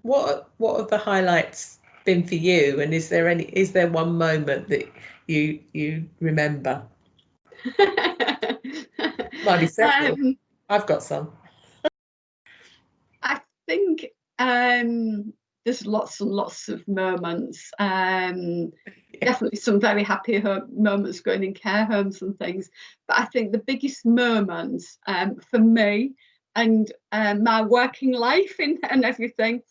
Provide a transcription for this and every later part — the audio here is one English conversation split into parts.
what have the highlights been for you? And is there one moment that you remember? Might be several. I've got some. I think there's lots and lots of moments. Definitely some very happy moments going in care homes and things. But I think the biggest moments for me and my working life and everything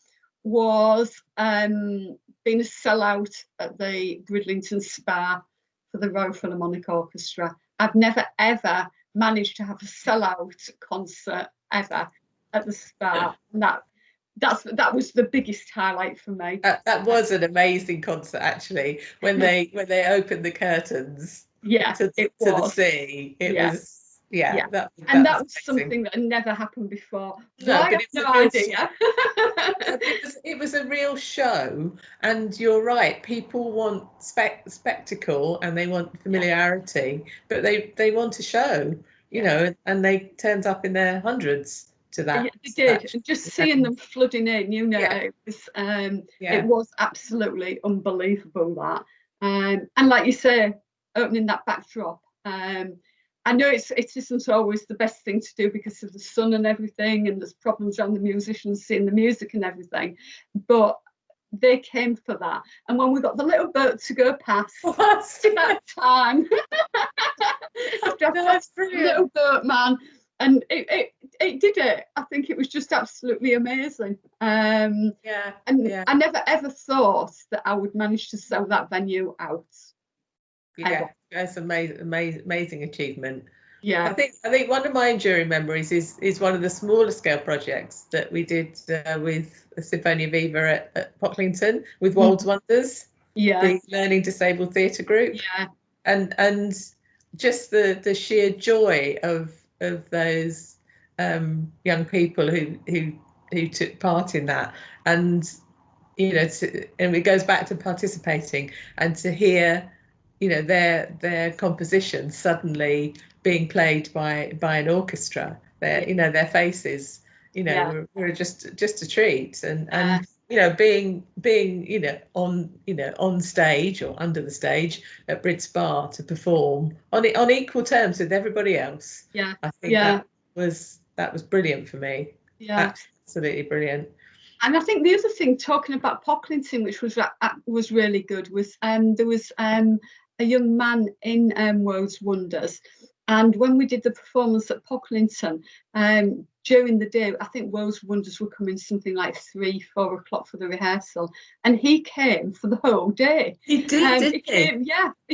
was being a sellout at the Bridlington Spa for the Royal Philharmonic Orchestra. I've never ever managed to have a sellout concert ever at the Spa. That was the biggest highlight for me. That was an amazing concert, actually. When they opened the curtains, to the sea, it was. Yeah. That was something that had never happened before. No, I have no idea. It was a real show, and you're right. People want spectacle and they want familiarity, but they want a show, you know, and they turned up in their hundreds to that. They did, and just seeing them flooding in, you know, it was absolutely unbelievable that. And like you say, opening that backdrop. I know it isn't always the best thing to do because of the sun and everything, and there's problems around the musicians seeing the music and everything, but they came for that. And when we got the little boat to go past that time, after that's little boat, man, and it did it. I think it was just absolutely amazing. I never ever thought that I would manage to sell that venue out. Yeah, that's amazing achievement. Yeah, I think one of my enduring memories is one of the smaller scale projects that we did with Sinfonia Viva at Pocklington with Wold's Wonders, the Learning Disabled Theatre Group, and just the sheer joy of those young people who took part in that, and you know, and it goes back to participating and to hear, you know, their composition suddenly being played by an orchestra. Their faces, you know, were just a treat, and you know, being you know, on stage or under the stage at Brid Spa to perform on equal terms with everybody else. I think that was brilliant for me. Absolutely brilliant. And I think the other thing, talking about Pocklington, which was really good, was there was a young man in Wold's Wonders, and when we did the performance at Pocklington, during the day, I think Wold's Wonders were coming something like 3-4 o'clock for the rehearsal, and he came for the whole day. He did, he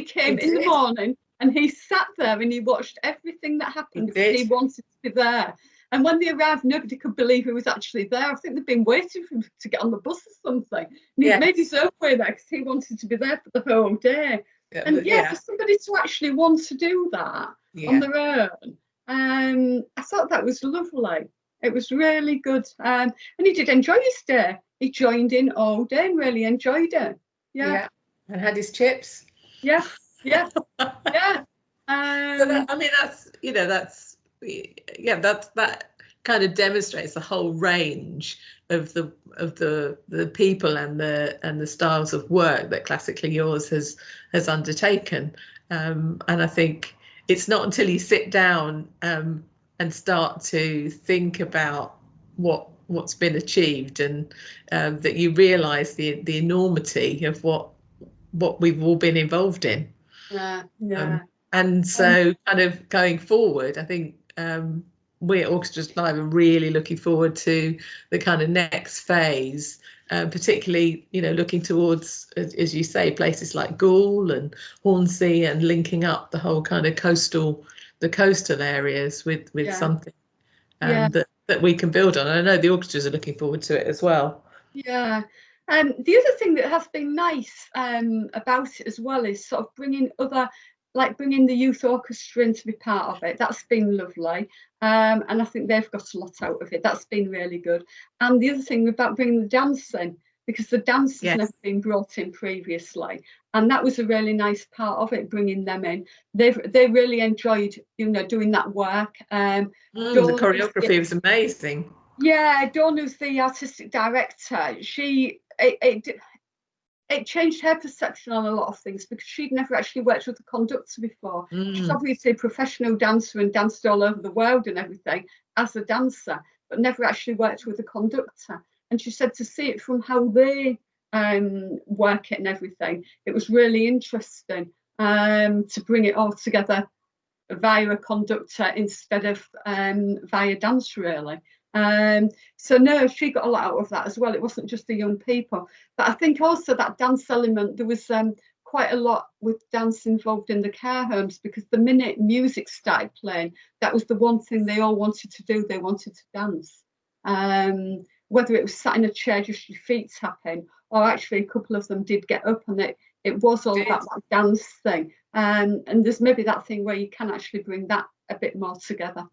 came in the morning, and he sat there and he watched everything that happened because he wanted to be there. And when they arrived, nobody could believe he was actually there. I think they'd been waiting for him to get on the bus or something. And he made his own way there because he wanted to be there for the whole day. For somebody to actually want to do that on their own, I thought that was lovely. It was really good. And he did enjoy his day. He joined in all day and really enjoyed it. And had his chips. Yeah. That kind of demonstrates the whole range of the people and the styles of work that Classically Yours has undertaken, and I think it's not until you sit down and start to think about what's been achieved and that you realise the enormity of what we've all been involved in. And so kind of going forward, I think we at Orchestras Live are really looking forward to the kind of next phase, particularly, you know, looking towards, as you say, places like Goole and Hornsey, and linking up the whole kind of coastal areas with something that we can build on. And I know the orchestras are looking forward to it as well. The other thing that has been nice about it as well is sort of bringing the youth orchestra in to be part of it. That's been lovely, and I think they've got a lot out of it. That's been really good. And the other thing about bringing the dance in, because the dance has never been brought in previously, and that was a really nice part of it, bringing them in. They really enjoyed, you know, doing that work. The choreography was amazing. Yeah, Dawn, who's the artistic director, it changed her perception on a lot of things because she'd never actually worked with a conductor before. She's obviously a professional dancer and danced all over the world and everything as a dancer, but never actually worked with a conductor. And she said to see it from how they work it and everything, it was really interesting to bring it all together via a conductor instead of via dance, really. So no, she got a lot out of that as well. It wasn't just the young people, but I think also that dance element, there was quite a lot with dance involved in the care homes, because the minute music started playing, that was the one thing they all wanted to do. They wanted to dance, whether it was sat in a chair just your feet tapping, or actually a couple of them did get up, and it was all about that dance thing. And there's maybe that thing where you can actually bring that a bit more together.